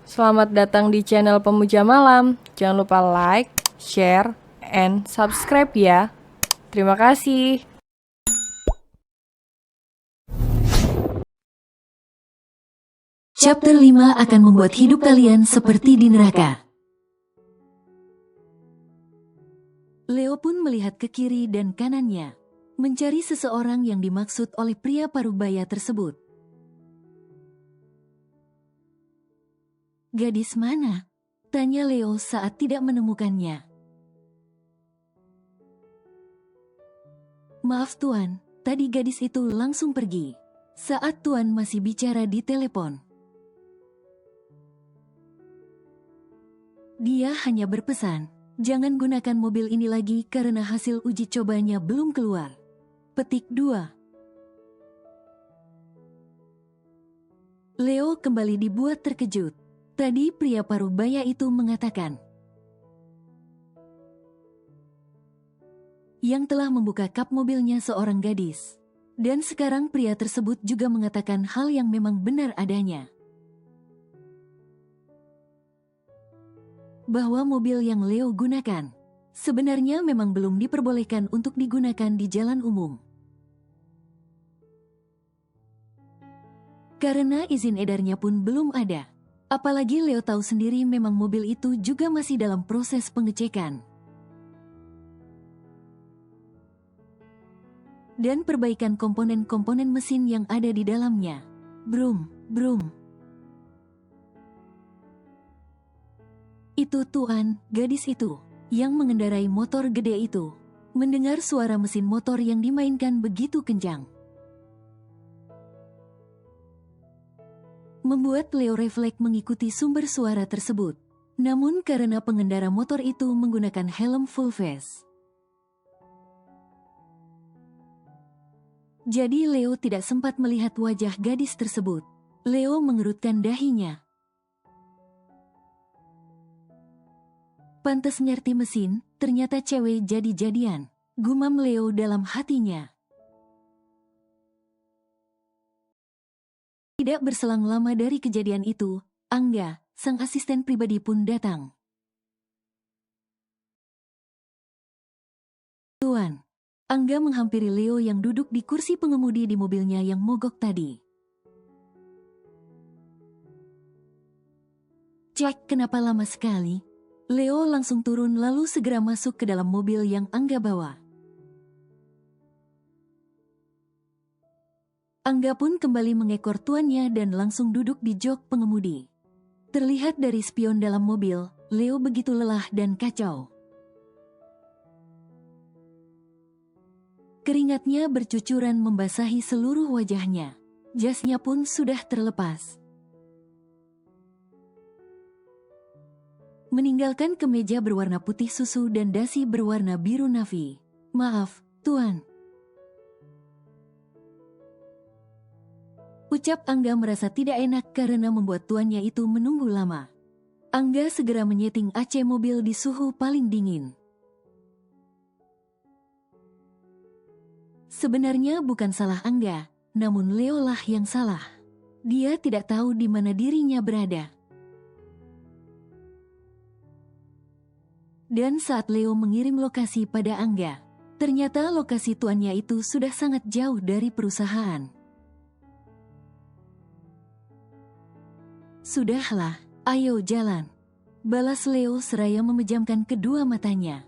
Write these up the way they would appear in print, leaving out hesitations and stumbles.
Selamat datang di channel Pemuja Malam. Jangan lupa like, share, and subscribe ya. Terima kasih. Chapter 5 akan membuat hidup kalian seperti di neraka. Leo pun melihat ke kiri dan kanannya, mencari seseorang yang dimaksud oleh pria parubaya tersebut. Gadis mana? Tanya Leo saat tidak menemukannya. Maaf Tuan, tadi gadis itu langsung pergi saat Tuan masih bicara di telepon. Dia hanya berpesan, jangan gunakan mobil ini lagi karena hasil uji cobanya belum keluar. Petik 2. Leo kembali dibuat terkejut. Tadi pria parubaya itu mengatakan yang telah membuka kap mobilnya seorang gadis. Dan sekarang pria tersebut juga mengatakan hal yang memang benar adanya. Bahwa mobil yang Leo gunakan sebenarnya memang belum diperbolehkan untuk digunakan di jalan umum. Karena izin edarnya pun belum ada. Apalagi Leo tahu sendiri memang mobil itu juga masih dalam proses pengecekan dan perbaikan komponen-komponen mesin yang ada di dalamnya. Brum, brum. Itu Tuan, gadis itu, yang mengendarai motor gede itu, mendengar suara mesin motor yang dimainkan begitu kencang. Membuat Leo refleks mengikuti sumber suara tersebut. Namun karena pengendara motor itu menggunakan helm full face, jadi Leo tidak sempat melihat wajah gadis tersebut. Leo mengerutkan dahinya. Pantes ngerti mesin, ternyata cewek jadi-jadian, gumam Leo dalam hatinya. Tidak berselang lama dari kejadian itu, Angga, sang asisten pribadi pun datang. Tuan, Angga menghampiri Leo yang duduk di kursi pengemudi di mobilnya yang mogok tadi. Cek, kenapa lama sekali? Leo langsung turun lalu segera masuk ke dalam mobil yang Angga bawa. Angga pun kembali mengekor tuannya dan langsung duduk di jok pengemudi. Terlihat dari spion dalam mobil, Leo begitu lelah dan kacau. Keringatnya bercucuran membasahi seluruh wajahnya. Jasnya pun sudah terlepas. Meninggalkan kemeja berwarna putih susu dan dasi berwarna biru navy. Maaf, Tuan. Ucap Angga merasa tidak enak karena membuat tuannya itu menunggu lama. Angga segera menyeting AC mobil di suhu paling dingin. Sebenarnya bukan salah Angga, namun Leo lah yang salah. Dia tidak tahu di mana dirinya berada. Dan saat Leo mengirim lokasi pada Angga, ternyata lokasi tuannya itu sudah sangat jauh dari perusahaan. Sudahlah, ayo jalan. Balas Leo seraya memejamkan kedua matanya.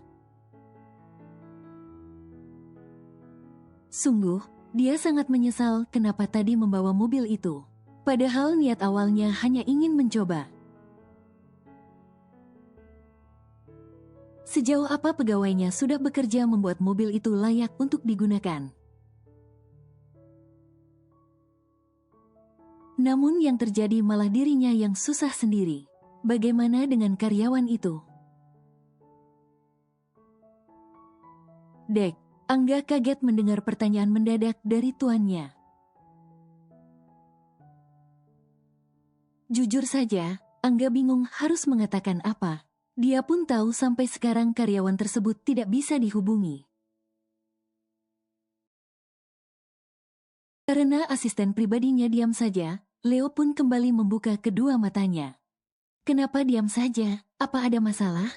Sungguh, dia sangat menyesal kenapa tadi membawa mobil itu. Padahal niat awalnya hanya ingin mencoba. Sejauh apa pegawainya sudah bekerja membuat mobil itu layak untuk digunakan. Namun yang terjadi malah dirinya yang susah sendiri. Bagaimana dengan karyawan itu? Dek, Angga kaget mendengar pertanyaan mendadak dari tuannya. Jujur saja, Angga bingung harus mengatakan apa. Dia pun tahu sampai sekarang karyawan tersebut tidak bisa dihubungi. Karena asisten pribadinya diam saja, Leo pun kembali membuka kedua matanya. Kenapa diam saja? Apa ada masalah?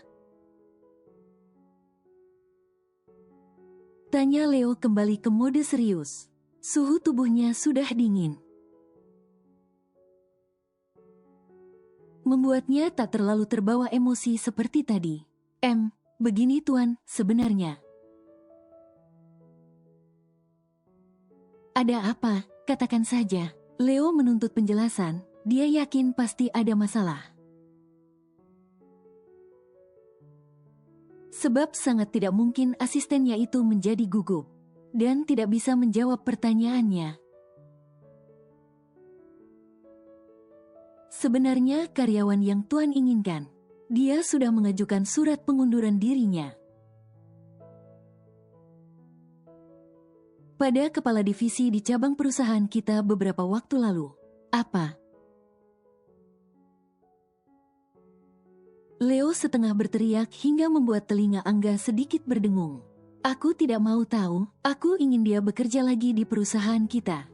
Tanya Leo kembali ke mode serius. Suhu tubuhnya sudah dingin. Membuatnya tak terlalu terbawa emosi seperti tadi. Begini Tuan, sebenarnya. Ada apa? Katakan saja. Leo menuntut penjelasan, dia yakin pasti ada masalah. Sebab sangat tidak mungkin asistennya itu menjadi gugup dan tidak bisa menjawab pertanyaannya. Sebenarnya karyawan yang Tuan inginkan, dia sudah mengajukan surat pengunduran dirinya. Pada kepala divisi di cabang perusahaan kita beberapa waktu lalu. Apa? Leo setengah berteriak hingga membuat telinga Angga sedikit berdengung. Aku tidak mau tahu, aku ingin dia bekerja lagi di perusahaan kita.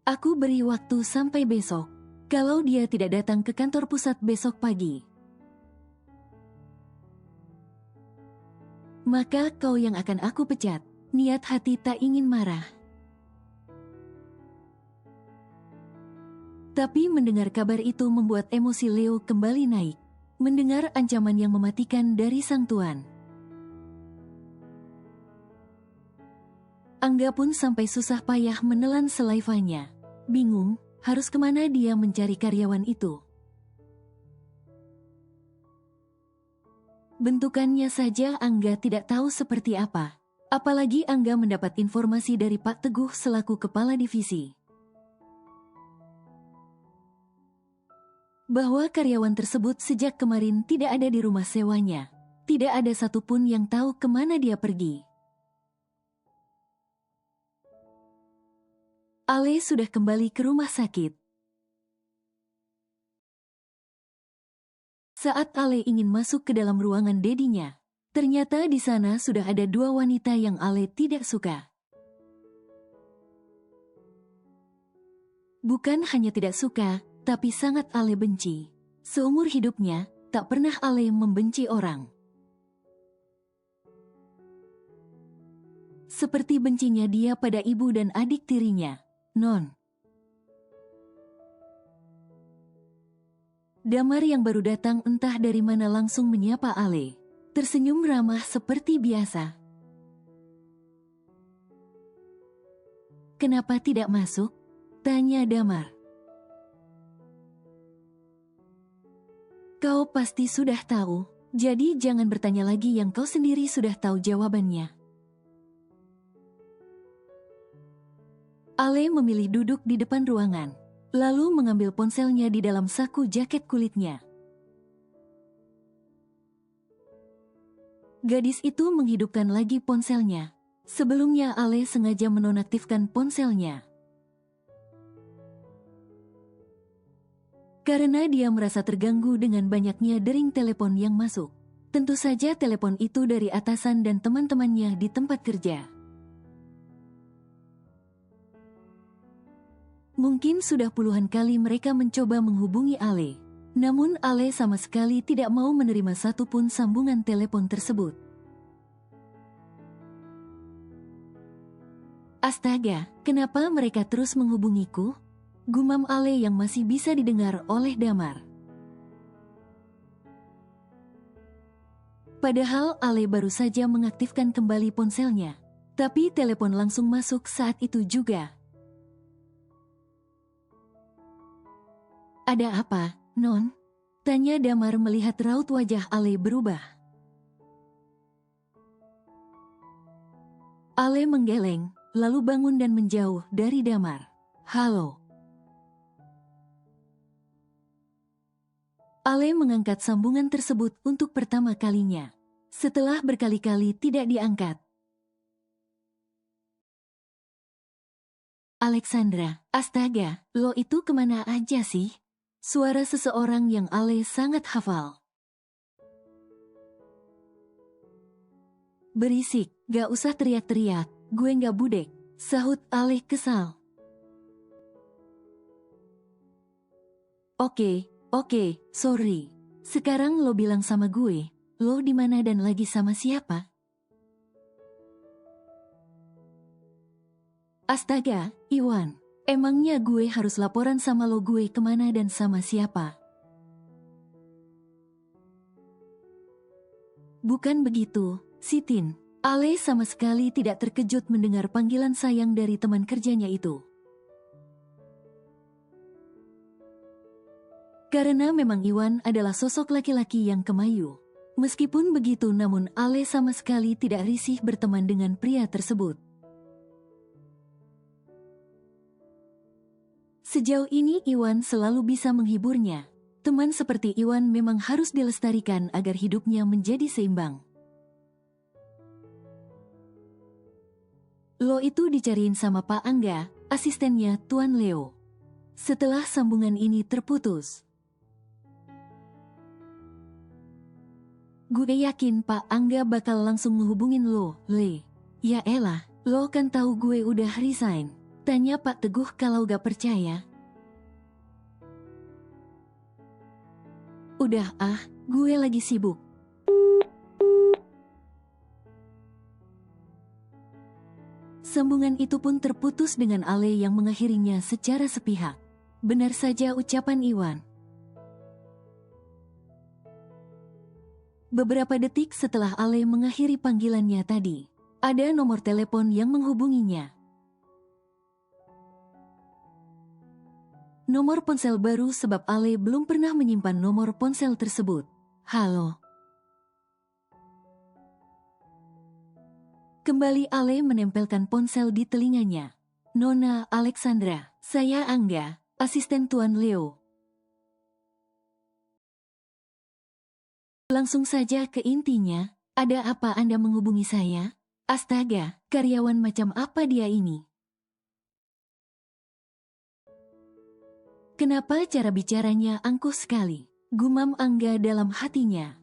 Aku beri waktu sampai besok. Kalau dia tidak datang ke kantor pusat besok pagi, maka kau yang akan aku pecat. Niat hati tak ingin marah. Tapi mendengar kabar itu membuat emosi Leo kembali naik. Mendengar ancaman yang mematikan dari sang tuan. Angga pun sampai susah payah menelan selaivanya. Bingung, harus kemana dia mencari karyawan itu. Bentukannya saja Angga tidak tahu seperti apa. Apalagi Angga mendapat informasi dari Pak Teguh selaku kepala divisi. Bahwa karyawan tersebut sejak kemarin tidak ada di rumah sewanya. Tidak ada satupun yang tahu kemana dia pergi. Ale sudah kembali ke rumah sakit. Saat Ale ingin masuk ke dalam ruangan dedinya, ternyata di sana sudah ada dua wanita yang Ale tidak suka. Bukan hanya tidak suka, tapi sangat Ale benci. Seumur hidupnya, tak pernah Ale membenci orang. Seperti bencinya dia pada ibu dan adik tirinya, Non. Damar yang baru datang entah dari mana langsung menyapa Ale. Tersenyum ramah seperti biasa. Kenapa tidak masuk? Tanya Damar. Kau pasti sudah tahu, jadi jangan bertanya lagi yang kau sendiri sudah tahu jawabannya. Ale memilih duduk di depan ruangan, lalu mengambil ponselnya di dalam saku jaket kulitnya. Gadis itu menghidupkan lagi ponselnya. Sebelumnya Ale sengaja menonaktifkan ponselnya. Karena dia merasa terganggu dengan banyaknya dering telepon yang masuk. Tentu saja telepon itu dari atasan dan teman-temannya di tempat kerja. Mungkin sudah puluhan kali mereka mencoba menghubungi Ale. Namun Ale sama sekali tidak mau menerima satupun sambungan telepon tersebut. Astaga, kenapa mereka terus menghubungiku? Gumam Ale yang masih bisa didengar oleh Damar. Padahal Ale baru saja mengaktifkan kembali ponselnya. Tapi telepon langsung masuk saat itu juga. Ada apa, Non? Tanya Damar melihat raut wajah Ale berubah. Ale menggeleng, lalu bangun dan menjauh dari Damar. Halo. Ale mengangkat sambungan tersebut untuk pertama kalinya. Setelah berkali-kali tidak diangkat. Alexandra, astaga, lo itu kemana aja sih? Suara seseorang yang Ale sangat hafal. Berisik, gak usah teriak-teriak, gue gak budek, sahut Ale kesal. Oke, sorry. Sekarang lo bilang sama gue, lo di mana dan lagi sama siapa? Astaga, Iwan. Emangnya gue harus laporan sama lo gue kemana dan sama siapa? Bukan begitu, Sitin. Ale sama sekali tidak terkejut mendengar panggilan sayang dari teman kerjanya itu. Karena memang Iwan adalah sosok laki-laki yang kemayu. Meskipun begitu namun Ale sama sekali tidak risih berteman dengan pria tersebut. Sejauh ini Iwan selalu bisa menghiburnya. Teman seperti Iwan memang harus dilestarikan agar hidupnya menjadi seimbang. Lo itu dicariin sama Pak Angga, asistennya Tuan Leo. Setelah sambungan ini terputus, gue yakin Pak Angga bakal langsung ngehubungin lo, Le. Ya elah, lo kan tahu gue udah resign. Tanya Pak Teguh kalau gak percaya. Udah gue lagi sibuk. Sambungan itu pun terputus dengan Ale yang mengakhirinya secara sepihak. Benar saja ucapan Iwan. Beberapa detik setelah Ale mengakhiri panggilannya tadi, ada nomor telepon yang menghubunginya. Nomor ponsel baru sebab Ale belum pernah menyimpan nomor ponsel tersebut. Halo. Kembali Ale menempelkan ponsel di telinganya. Nona Alexandra, saya Angga, asisten Tuan Leo. Langsung saja ke intinya, ada apa Anda menghubungi saya? Astaga, karyawan macam apa dia ini? Kenapa cara bicaranya angkuh sekali? Gumam Angga dalam hatinya.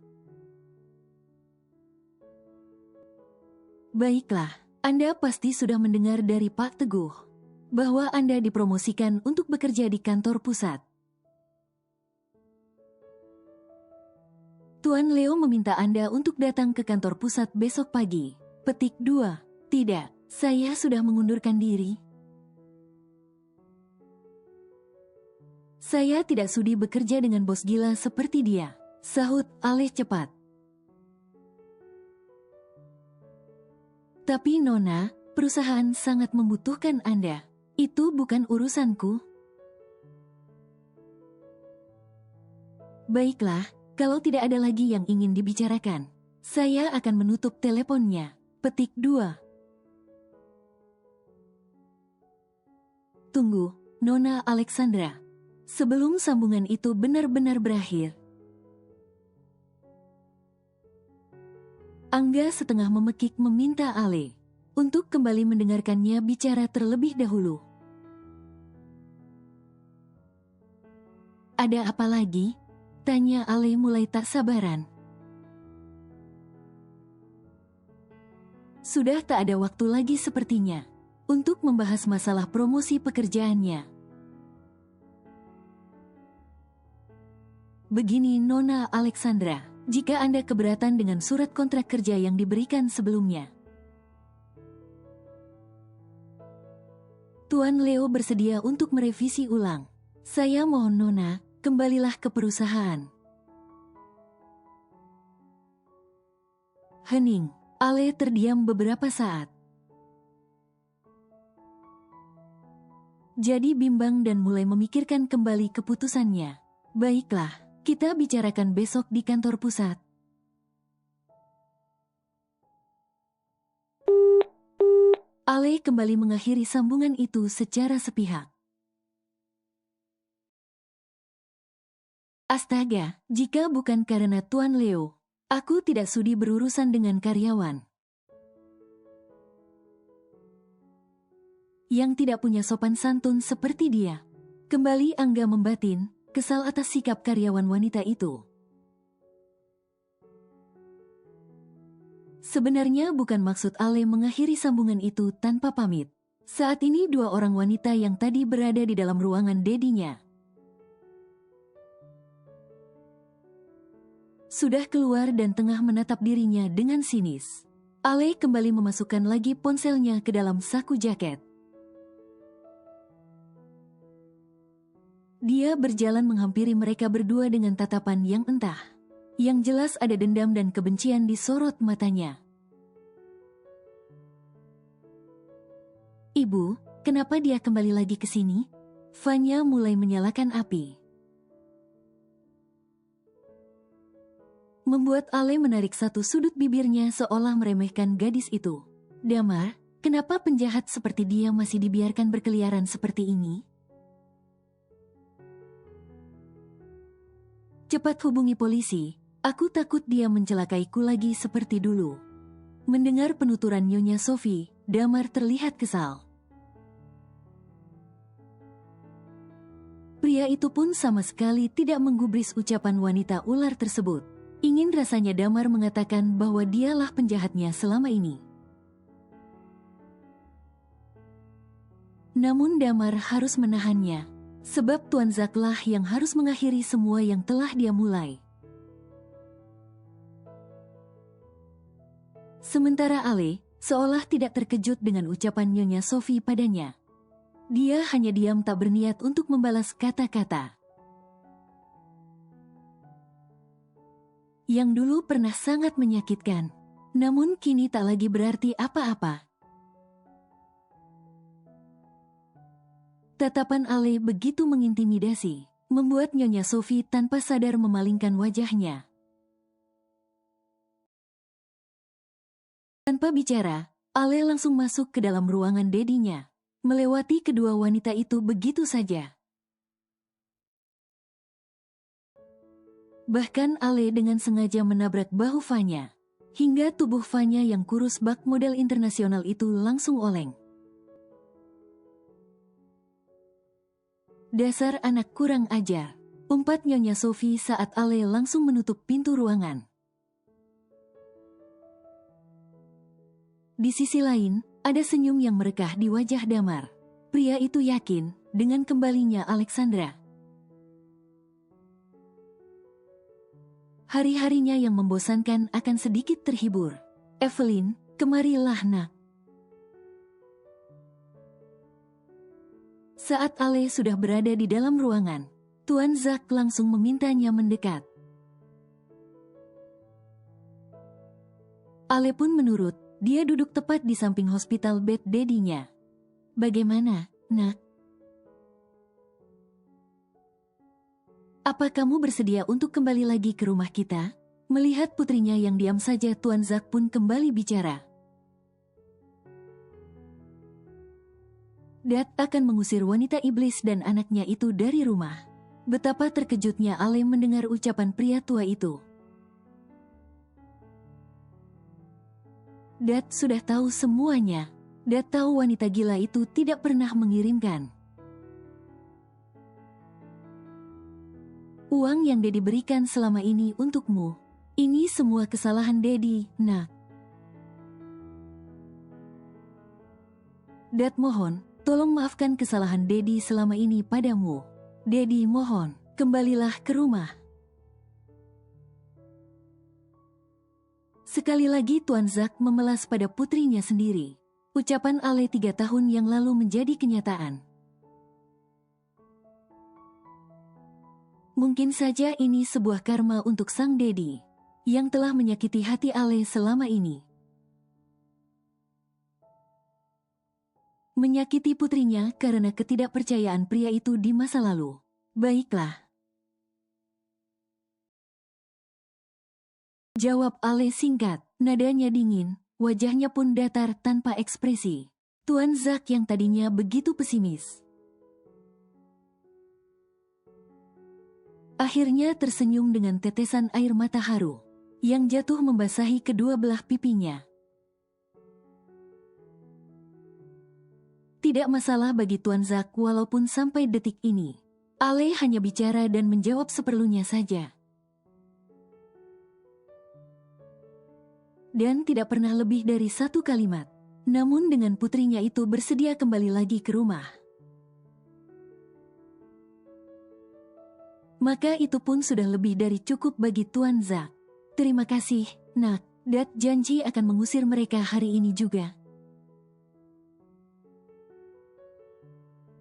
Baiklah, Anda pasti sudah mendengar dari Pak Teguh bahwa Anda dipromosikan untuk bekerja di kantor pusat. Tuan Leo meminta Anda untuk datang ke kantor pusat besok pagi. Petik 2. Tidak, saya sudah mengundurkan diri. Saya tidak sudi bekerja dengan bos gila seperti dia, sahut Ale cepat. Tapi Nona, perusahaan sangat membutuhkan Anda. Itu bukan urusanku. Baiklah, kalau tidak ada lagi yang ingin dibicarakan, saya akan menutup teleponnya. Petik 2. Tunggu, Nona Alexandra. Sebelum sambungan itu benar-benar berakhir, Angga setengah memekik meminta Ale untuk kembali mendengarkannya bicara terlebih dahulu. Ada apa lagi? Tanya Ale mulai tak sabaran. Sudah tak ada waktu lagi sepertinya untuk membahas masalah promosi pekerjaannya. Begini Nona Alexandra. Jika Anda keberatan dengan surat kontrak kerja yang diberikan sebelumnya, Tuan Leo bersedia untuk merevisi ulang. Saya mohon Nona, kembalilah ke perusahaan. Hening, Ale terdiam beberapa saat. Jadi bimbang dan mulai memikirkan kembali keputusannya. Baiklah. Kita bicarakan besok di kantor pusat. Ale kembali mengakhiri sambungan itu secara sepihak. Astaga, jika bukan karena Tuan Leo, aku tidak sudi berurusan dengan karyawan yang tidak punya sopan santun seperti dia. Kembali Angga membatin, kesal atas sikap karyawan wanita itu. Sebenarnya bukan maksud Ale mengakhiri sambungan itu tanpa pamit. Saat ini dua orang wanita yang tadi berada di dalam ruangan dedinya sudah keluar dan tengah menatap dirinya dengan sinis. Ale kembali memasukkan lagi ponselnya ke dalam saku jaket. Dia berjalan menghampiri mereka berdua dengan tatapan yang entah. Yang jelas ada dendam dan kebencian di sorot matanya. Ibu, kenapa dia kembali lagi ke sini? Vanya mulai menyalakan api. Membuat Ale menarik satu sudut bibirnya seolah meremehkan gadis itu. Damar, kenapa penjahat seperti dia masih dibiarkan berkeliaran seperti ini? Cepat hubungi polisi, aku takut dia mencelakaiku lagi seperti dulu. Mendengar penuturan Nyonya Sophie, Damar terlihat kesal. Pria itu pun sama sekali tidak menggubris ucapan wanita ular tersebut. Ingin rasanya Damar mengatakan bahwa dialah penjahatnya selama ini. Namun Damar harus menahannya, sebab Tuan Zaklah yang harus mengakhiri semua yang telah dia mulai. Sementara Ale, seolah tidak terkejut dengan ucapan Nyonya Sophie padanya. Dia hanya diam tak berniat untuk membalas kata-kata. Yang dulu pernah sangat menyakitkan, namun kini tak lagi berarti apa-apa. Tatapan Ale begitu mengintimidasi, membuat Nyonya Sophie tanpa sadar memalingkan wajahnya. Tanpa bicara, Ale langsung masuk ke dalam ruangan dedinya, melewati kedua wanita itu begitu saja. Bahkan Ale dengan sengaja menabrak bahu Vanya, hingga tubuh Vanya yang kurus bak model internasional itu langsung oleng. Dasar anak kurang ajar, umpat Nyonya Sophie saat Ale langsung menutup pintu ruangan. Di sisi lain, ada senyum yang merekah di wajah Damar. Pria itu yakin dengan kembalinya Alexandra. Hari-harinya yang membosankan akan sedikit terhibur. Evelyn, kemarilah nak. Saat Ale sudah berada di dalam ruangan, Tuan Zack langsung memintanya mendekat. Ale pun menurut, dia duduk tepat di samping hospital bed dedinya. Bagaimana, nak? Apa kamu bersedia untuk kembali lagi ke rumah kita? Melihat putrinya yang diam saja, Tuan Zack pun kembali bicara. Dad akan mengusir wanita iblis dan anaknya itu dari rumah. Betapa terkejutnya Ale mendengar ucapan pria tua itu. Dad sudah tahu semuanya. Dad tahu wanita gila itu tidak pernah mengirimkan uang yang Daddy berikan selama ini untukmu. Ini semua kesalahan Daddy, nak. Dad mohon, tolong maafkan kesalahan Daddy selama ini padamu. Daddy mohon, kembalilah ke rumah. Sekali lagi Tuan Zack memelas pada putrinya sendiri. Ucapan Ale 3 tahun yang lalu menjadi kenyataan. Mungkin saja ini sebuah karma untuk sang Daddy yang telah menyakiti hati Ale selama ini. Menyakiti putrinya karena ketidakpercayaan pria itu di masa lalu. Baiklah. Jawab Ale singkat, nadanya dingin, wajahnya pun datar tanpa ekspresi. Tuan Zack yang tadinya begitu pesimis, akhirnya tersenyum dengan tetesan air mata haru yang jatuh membasahi kedua belah pipinya. Tidak masalah bagi Tuan Zack walaupun sampai detik ini Ale hanya bicara dan menjawab seperlunya saja. Dan tidak pernah lebih dari 1 kalimat. Namun dengan putrinya itu bersedia kembali lagi ke rumah, maka itu pun sudah lebih dari cukup bagi Tuan Zack. Terima kasih, Nak. Dat janji akan mengusir mereka hari ini juga.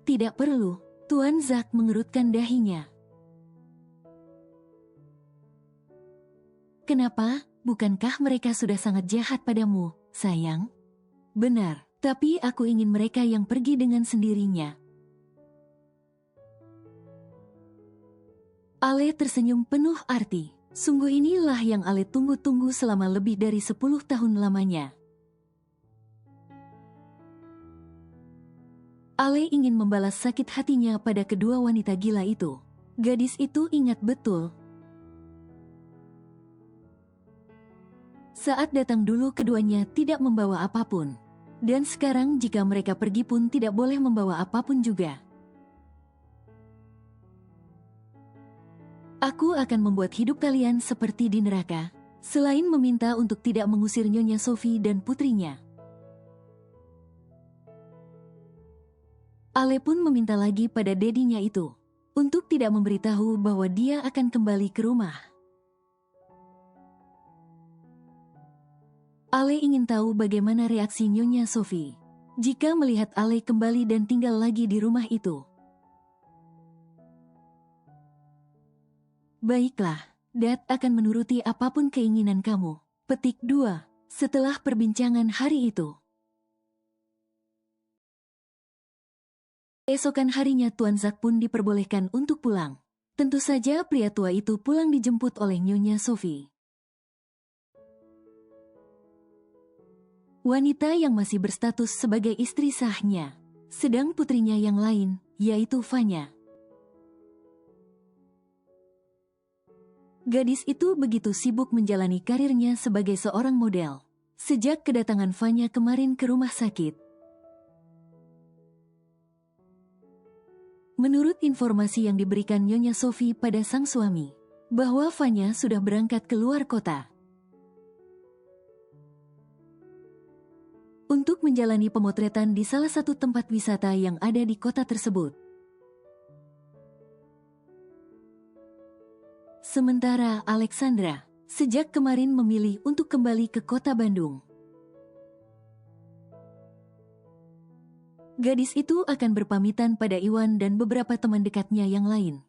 Tidak perlu, Tuan Zack mengerutkan dahinya. Kenapa? Bukankah mereka sudah sangat jahat padamu, sayang? Benar, tapi aku ingin mereka yang pergi dengan sendirinya. Ale tersenyum penuh arti. Sungguh inilah yang Ale tunggu-tunggu selama lebih dari 10 tahun lamanya. Ale ingin membalas sakit hatinya pada kedua wanita gila itu. Gadis itu ingat betul. Saat datang dulu keduanya tidak membawa apapun. Dan sekarang jika mereka pergi pun tidak boleh membawa apapun juga. Aku akan membuat hidup kalian seperti di neraka, selain meminta untuk tidak mengusir Nyonya Sophie dan putrinya. Ale pun meminta lagi pada dedinya itu, untuk tidak memberitahu bahwa dia akan kembali ke rumah. Ale ingin tahu bagaimana reaksi Nyonya Sophie, jika melihat Ale kembali dan tinggal lagi di rumah itu. Baiklah, Dat akan menuruti apapun keinginan kamu. Petik 2. Setelah perbincangan hari itu. Esokan harinya Tuan Zack pun diperbolehkan untuk pulang. Tentu saja pria tua itu pulang dijemput oleh Nyonya Sophie. Wanita yang masih berstatus sebagai istri sahnya, sedang putrinya yang lain, yaitu Vanya. Gadis itu begitu sibuk menjalani karirnya sebagai seorang model, sejak kedatangan Vanya kemarin ke rumah sakit. Menurut informasi yang diberikan Nyonya Sophie pada sang suami, bahwa Vanya sudah berangkat ke luar kota untuk menjalani pemotretan di salah satu tempat wisata yang ada di kota tersebut. Sementara Alexandra, sejak kemarin memilih untuk kembali ke kota Bandung. Gadis itu akan berpamitan pada Iwan dan beberapa teman dekatnya yang lain.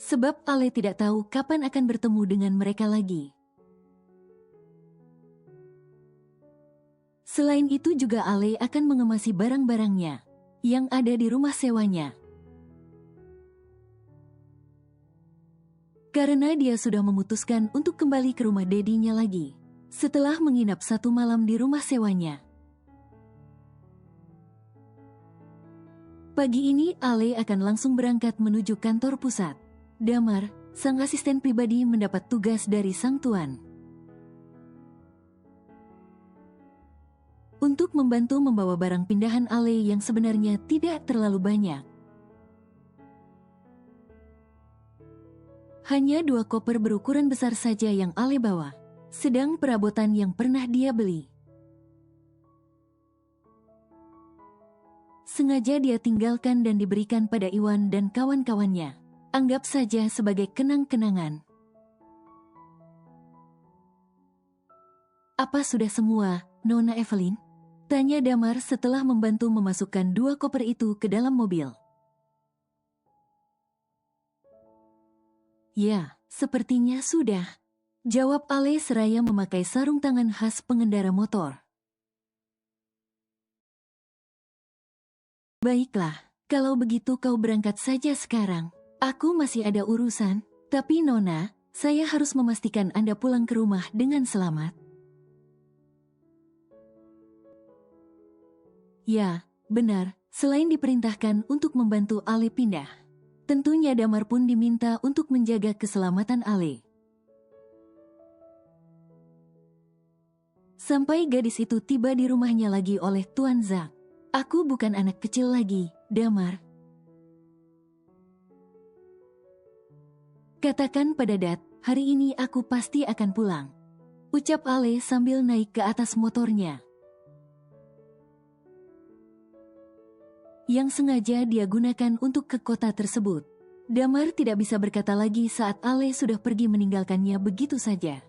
Sebab Ale tidak tahu kapan akan bertemu dengan mereka lagi. Selain itu juga Ale akan mengemasi barang-barangnya yang ada di rumah sewanya. Karena dia sudah memutuskan untuk kembali ke rumah dedinya lagi, setelah menginap 1 malam di rumah sewanya. Pagi ini Ale akan langsung berangkat menuju kantor pusat. Damar, sang asisten pribadi mendapat tugas dari sang tuan untuk membantu membawa barang pindahan Ale yang sebenarnya tidak terlalu banyak. Hanya 2 koper berukuran besar saja yang Ale bawa, sedang perabotan yang pernah dia beli. Sengaja dia tinggalkan dan diberikan pada Iwan dan kawan-kawannya. Anggap saja sebagai kenang-kenangan. Apa sudah semua, Nona Evelyn? Tanya Damar setelah membantu memasukkan 2 koper itu ke dalam mobil. Ya, sepertinya sudah. Jawab Ale seraya memakai sarung tangan khas pengendara motor. Baiklah, kalau begitu kau berangkat saja sekarang. Aku masih ada urusan, tapi Nona, saya harus memastikan Anda pulang ke rumah dengan selamat. Ya, benar, selain diperintahkan untuk membantu Ale pindah, tentunya Damar pun diminta untuk menjaga keselamatan Ale. Sampai gadis itu tiba di rumahnya lagi oleh Tuan Zack. Aku bukan anak kecil lagi, Damar. Katakan pada Dat, hari ini aku pasti akan pulang. Ucap Ale sambil naik ke atas motornya, yang sengaja dia gunakan untuk ke kota tersebut. Damar tidak bisa berkata lagi saat Ale sudah pergi meninggalkannya begitu saja.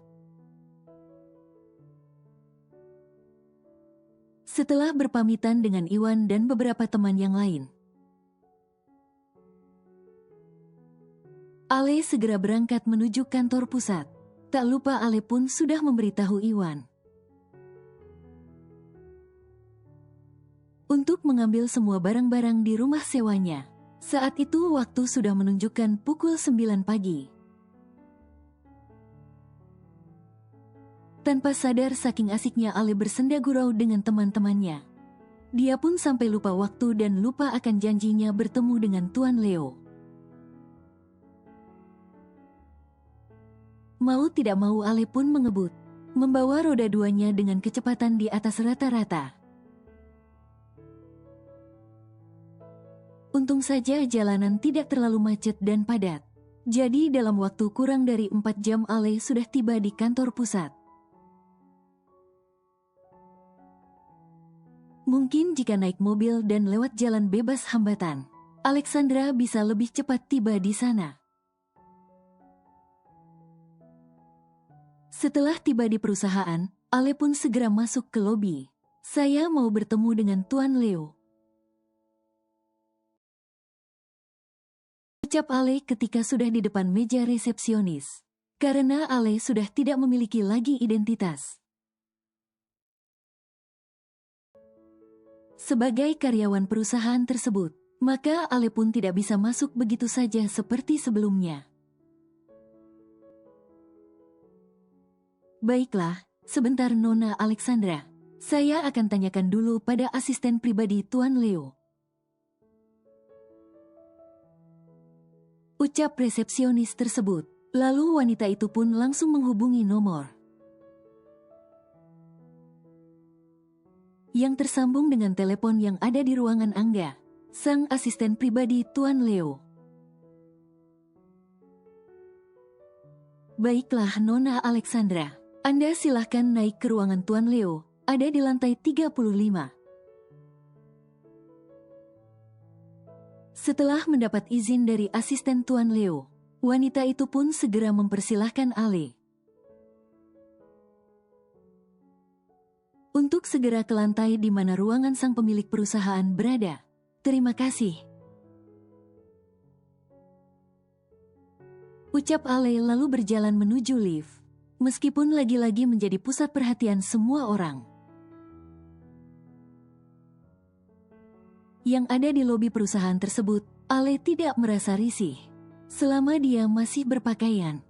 Setelah berpamitan dengan Iwan dan beberapa teman yang lain, Ale segera berangkat menuju kantor pusat. Tak lupa Ale pun sudah memberitahu Iwan untuk mengambil semua barang-barang di rumah sewanya. Saat itu waktu sudah menunjukkan pukul 9 pagi. Tanpa sadar saking asiknya Ale bersenda gurau dengan teman-temannya. Dia pun sampai lupa waktu dan lupa akan janjinya bertemu dengan Tuan Leo. Mau tidak mau Ale pun mengebut, membawa roda duanya dengan kecepatan di atas rata-rata. Untung saja jalanan tidak terlalu macet dan padat. Jadi dalam waktu kurang dari 4 jam Ale sudah tiba di kantor pusat. Mungkin jika naik mobil dan lewat jalan bebas hambatan, Alexandra bisa lebih cepat tiba di sana. Setelah tiba di perusahaan, Ale pun segera masuk ke lobi. Saya mau bertemu dengan Tuan Leo, ucap Ale ketika sudah di depan meja resepsionis. Karena Ale sudah tidak memiliki lagi identitas. Sebagai karyawan perusahaan tersebut, maka Ale pun tidak bisa masuk begitu saja seperti sebelumnya. Baiklah, sebentar Nona Alexandra. Saya akan tanyakan dulu pada asisten pribadi Tuan Leo, ucap resepsionis tersebut. Lalu wanita itu pun langsung menghubungi nomor yang tersambung dengan telepon yang ada di ruangan Angga, sang asisten pribadi Tuan Leo. Baiklah Nona Alexandra, Anda silahkan naik ke ruangan Tuan Leo, ada di lantai 35. Setelah mendapat izin dari asisten Tuan Leo, wanita itu pun segera mempersilahkan Ale untuk segera ke lantai di mana ruangan sang pemilik perusahaan berada. Terima kasih, ucap Ale lalu berjalan menuju lift. Meskipun lagi-lagi menjadi pusat perhatian semua orang yang ada di lobi perusahaan tersebut, Ale tidak merasa risih selama dia masih berpakaian.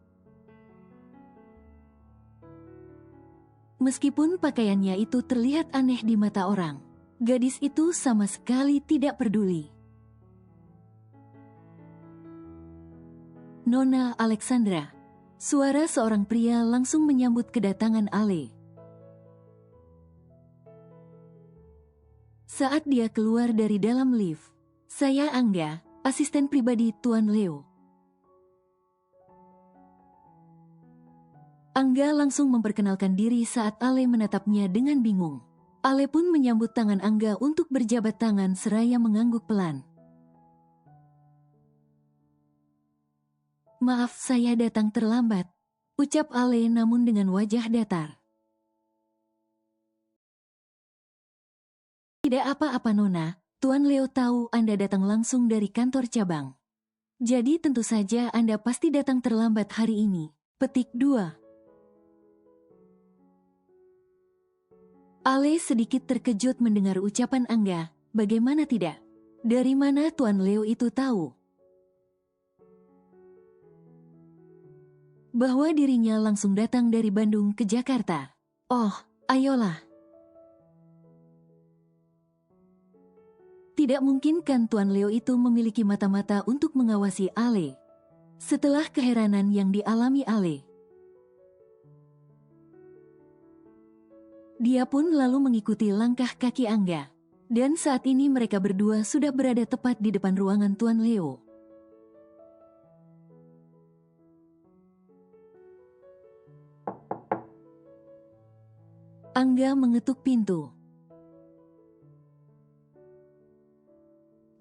Meskipun pakaiannya itu terlihat aneh di mata orang, gadis itu sama sekali tidak peduli. Nona Alexandra, suara seorang pria langsung menyambut kedatangan Ale. Saat dia keluar dari dalam lift, saya Angga, asisten pribadi Tuan Leo. Angga langsung memperkenalkan diri saat Ale menatapnya dengan bingung. Ale pun menyambut tangan Angga untuk berjabat tangan seraya mengangguk pelan. Maaf saya datang terlambat, ucap Ale namun dengan wajah datar. Tidak apa-apa Nona, Tuan Leo tahu Anda datang langsung dari kantor cabang. Jadi tentu saja Anda pasti datang terlambat hari ini. Petik 2. Ale sedikit terkejut mendengar ucapan Angga, bagaimana tidak? Dari mana Tuan Leo itu tahu bahwa dirinya langsung datang dari Bandung ke Jakarta? Oh, ayolah. Tidak mungkin kan Tuan Leo itu memiliki mata-mata untuk mengawasi Ale. Setelah keheranan yang dialami Ale, dia pun lalu mengikuti langkah kaki Angga. Dan saat ini mereka berdua sudah berada tepat di depan ruangan Tuan Leo. Angga mengetuk pintu.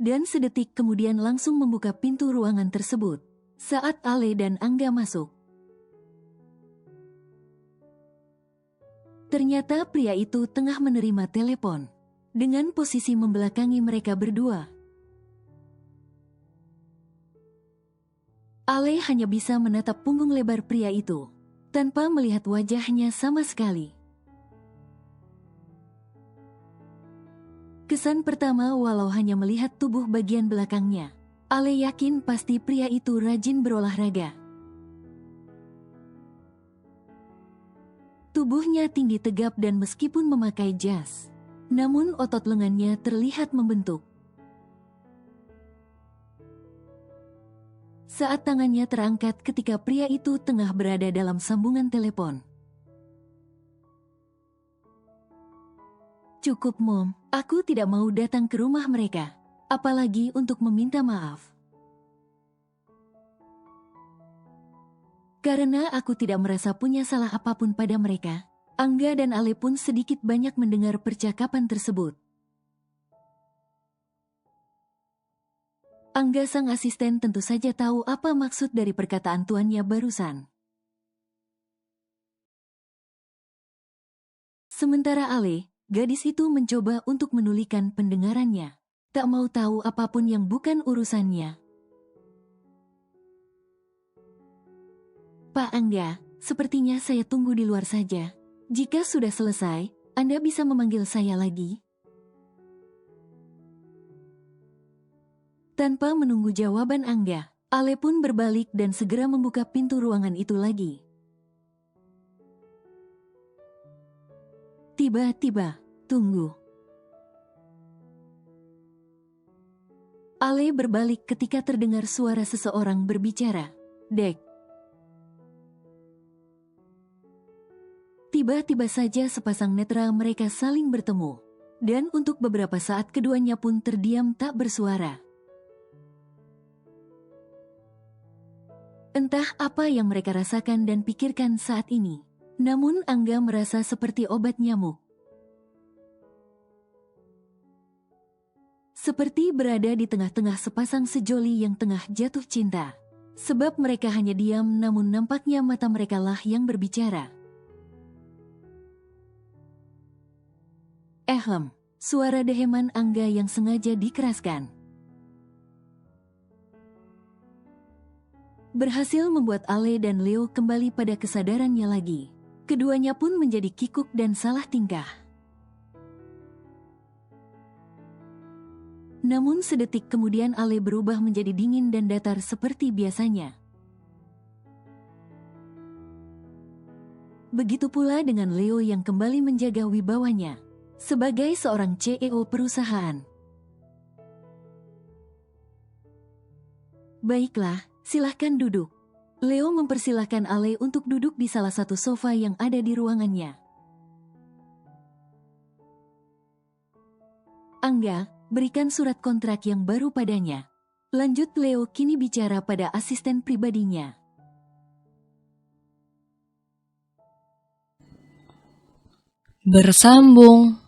Dan sedetik kemudian langsung membuka pintu ruangan tersebut. Saat Ale dan Angga masuk, ternyata pria itu tengah menerima telepon. dengan posisi membelakangi mereka berdua. Ale hanya bisa menatap punggung lebar pria itu, tanpa melihat wajahnya sama sekali. Kesan pertama walau hanya melihat tubuh bagian belakangnya, Ale yakin pasti pria itu rajin berolahraga. Tubuhnya tinggi tegap dan meskipun memakai jas, namun otot lengannya terlihat membentuk. Saat tangannya terangkat ketika pria itu tengah berada dalam sambungan telepon. Cukup, Mom. Aku tidak mau datang ke rumah mereka, apalagi untuk meminta maaf. Karena aku tidak merasa punya salah apapun pada mereka, Angga dan Ale pun sedikit banyak mendengar percakapan tersebut. Angga sang asisten tentu saja tahu apa maksud dari perkataan tuannya barusan. Sementara Ale, gadis itu mencoba untuk menulikan pendengarannya, tak mau tahu apapun yang bukan urusannya. Pak Angga, sepertinya saya tunggu di luar saja. Jika sudah selesai, Anda bisa memanggil saya lagi. Tanpa menunggu jawaban Angga, Ale pun berbalik dan segera membuka pintu ruangan itu lagi. Tiba-tiba, tunggu. Ale berbalik ketika terdengar suara seseorang berbicara. Dek. Tiba-tiba saja sepasang netra mereka saling bertemu. Dan untuk beberapa saat keduanya pun terdiam tak bersuara. Entah apa yang mereka rasakan dan pikirkan saat ini. Namun Angga merasa seperti obat nyamuk. Seperti berada di tengah-tengah sepasang sejoli yang tengah jatuh cinta. Sebab mereka hanya diam namun nampaknya mata mereka lah yang berbicara. Suara deheman Angga yang sengaja dikeraskan. Berhasil membuat Ale dan Leo kembali pada kesadarannya lagi. Keduanya pun menjadi kikuk dan salah tingkah. Namun sedetik kemudian Ale berubah menjadi dingin dan datar seperti biasanya. Begitu pula dengan Leo yang kembali menjaga wibawanya sebagai seorang CEO perusahaan. Baiklah, silahkan duduk. Leo mempersilahkan Ale untuk duduk di salah satu sofa yang ada di ruangannya. Angga, berikan surat kontrak yang baru padanya. Lanjut Leo kini bicara pada asisten pribadinya. Bersambung.